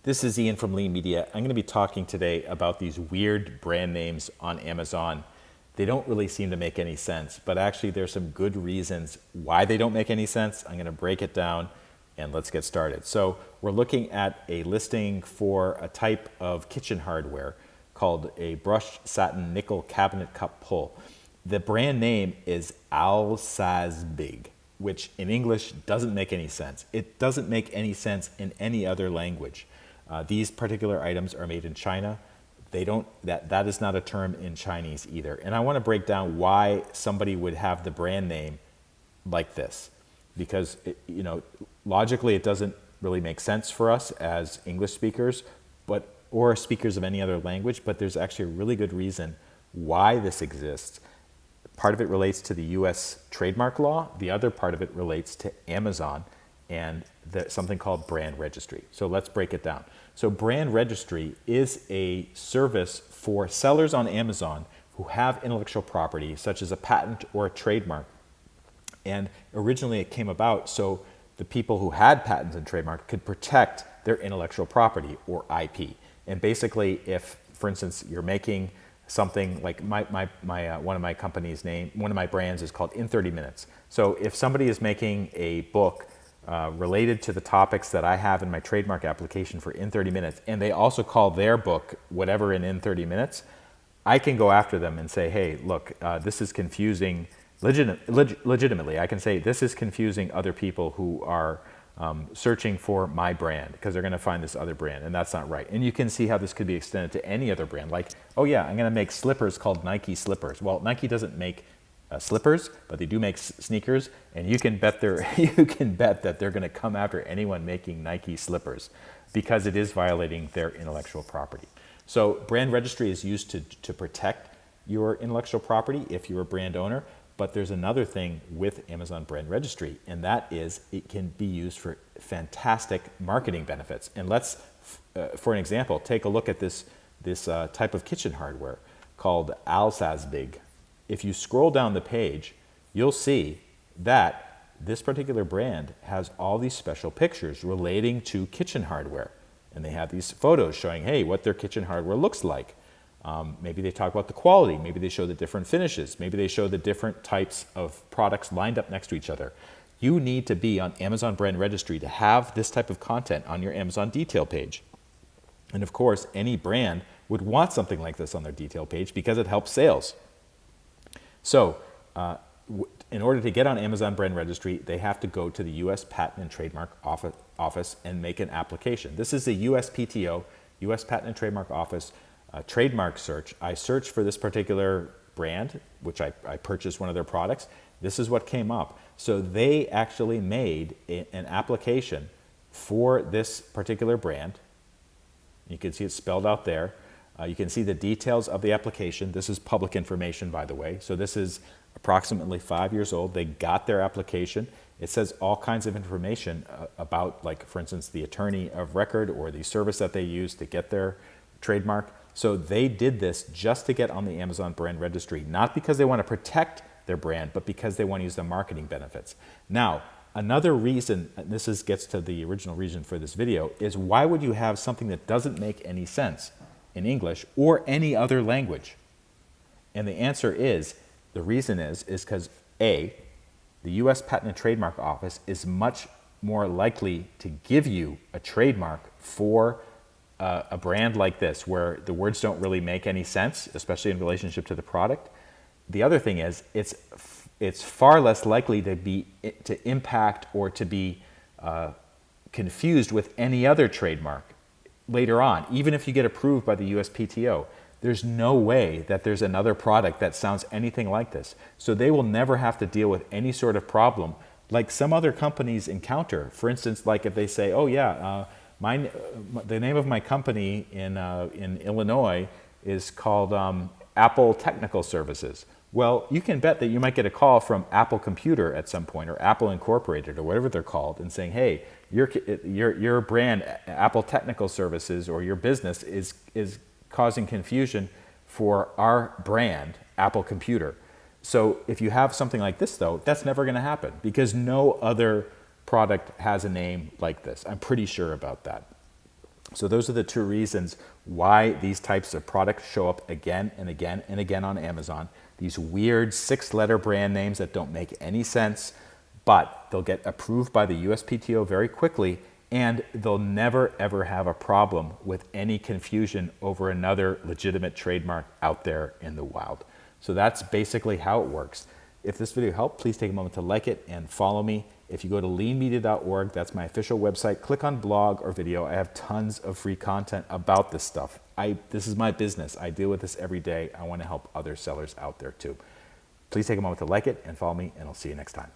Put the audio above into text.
This is Ian from Lean Media. I'm going to be talking today about these weird brand names on Amazon. They don't really seem to make any sense, but actually there's some good reasons why they don't make any sense. I'm going to break it down and let's get started. So we're looking at a listing for a type of kitchen hardware called a brushed satin nickel cabinet cup pull. The brand name is Alsazbig, which in English doesn't make any sense. It doesn't make any sense in any other language. These particular items are made in China. That is not a term in Chinese either. And I want to break down why somebody would have the brand name like this, because logically it doesn't really make sense for us as English speakers, or speakers of any other language. But there's actually a really good reason why this exists. Part of it relates to the U.S. trademark law. The other part of it relates to Amazon and something called brand registry. So let's break it down. So brand registry is a service for sellers on Amazon who have intellectual property, such as a patent or a trademark. And originally it came about so the people who had patents and trademark could protect their intellectual property or IP. And basically, if, for instance, you're making something like one of my company's name, one of my brands is called In 30 Minutes. So if somebody is making a book related to the topics that I have in my trademark application for In 30 Minutes, and they also call their book whatever in 30 Minutes, I can go after them and say, hey, look, this is confusing, legitimately, I can say this is confusing other people who are searching for my brand because they're going to find this other brand, and that's not right. And you can see how this could be extended to any other brand. Like, oh yeah, I'm going to make slippers called Nike slippers. Well, Nike doesn't make slippers, but they do make sneakers, and you can bet that they're going to come after anyone making Nike slippers because it is violating their intellectual property. So brand registry is used to protect your intellectual property if you're a brand owner. But there's another thing with Amazon brand registry, and that is it can be used for fantastic marketing benefits. And let's, for an example, take a look at this type of kitchen hardware called Alsazbig. If you scroll down the page, you'll see that this particular brand has all these special pictures relating to kitchen hardware. And they have these photos showing, hey, what their kitchen hardware looks like. Maybe they talk about the quality. Maybe they show the different finishes. Maybe they show the different types of products lined up next to each other. You need to be on Amazon brand registry to have this type of content on your Amazon detail page. And of course, any brand would want something like this on their detail page because it helps sales. So in order to get on Amazon brand registry, they have to go to the U.S. Patent and Trademark Office and make an application. This is the USPTO, U.S. Patent and Trademark Office, trademark search. I searched for this particular brand, which I purchased one of their products. This is what came up. So they actually made an application for this particular brand. You can see it spelled out there. You can see the details of the application. This is public information, by the way. So this is approximately 5 years old. They got their application. It says all kinds of information about, like, for instance, the attorney of record or the service that they use to get their trademark. So they did this just to get on the Amazon brand registry, not because they want to protect their brand, but because they want to use the marketing benefits. Now, another reason, and this gets to the original reason for this video, is why would you have something that doesn't make any sense in English or any other language? And the answer is, the reason is because A, the U.S. Patent and Trademark Office is much more likely to give you a trademark for a brand like this, where the words don't really make any sense, especially in relationship to the product. The other thing is, it's far less likely to impact or to be confused with any other trademark later on. Even if you get approved by the USPTO, there's no way that there's another product that sounds anything like this. So they will never have to deal with any sort of problem like some other companies encounter. For instance, like if they say, oh yeah, the name of my company in Illinois is called Apple Technical Services. Well, you can bet that you might get a call from Apple Computer at some point, or Apple Incorporated, or whatever they're called, and saying, hey, your brand, Apple Technical Services, or your business is causing confusion for our brand, Apple Computer. So if you have something like this, though, that's never going to happen because no other product has a name like this. I'm pretty sure about that. So those are the two reasons why these types of products show up again and again and again on Amazon. These weird 6-letter brand names that don't make any sense, but they'll get approved by the USPTO very quickly, and they'll never ever have a problem with any confusion over another legitimate trademark out there in the wild. So that's basically how it works. If this video helped, please take a moment to like it and follow me. If you go to leanmedia.org, that's my official website, click on blog or video. I have tons of free content about this stuff. This is my business. I deal with this every day. I want to help other sellers out there too. Please take a moment to like it and follow me, and I'll see you next time.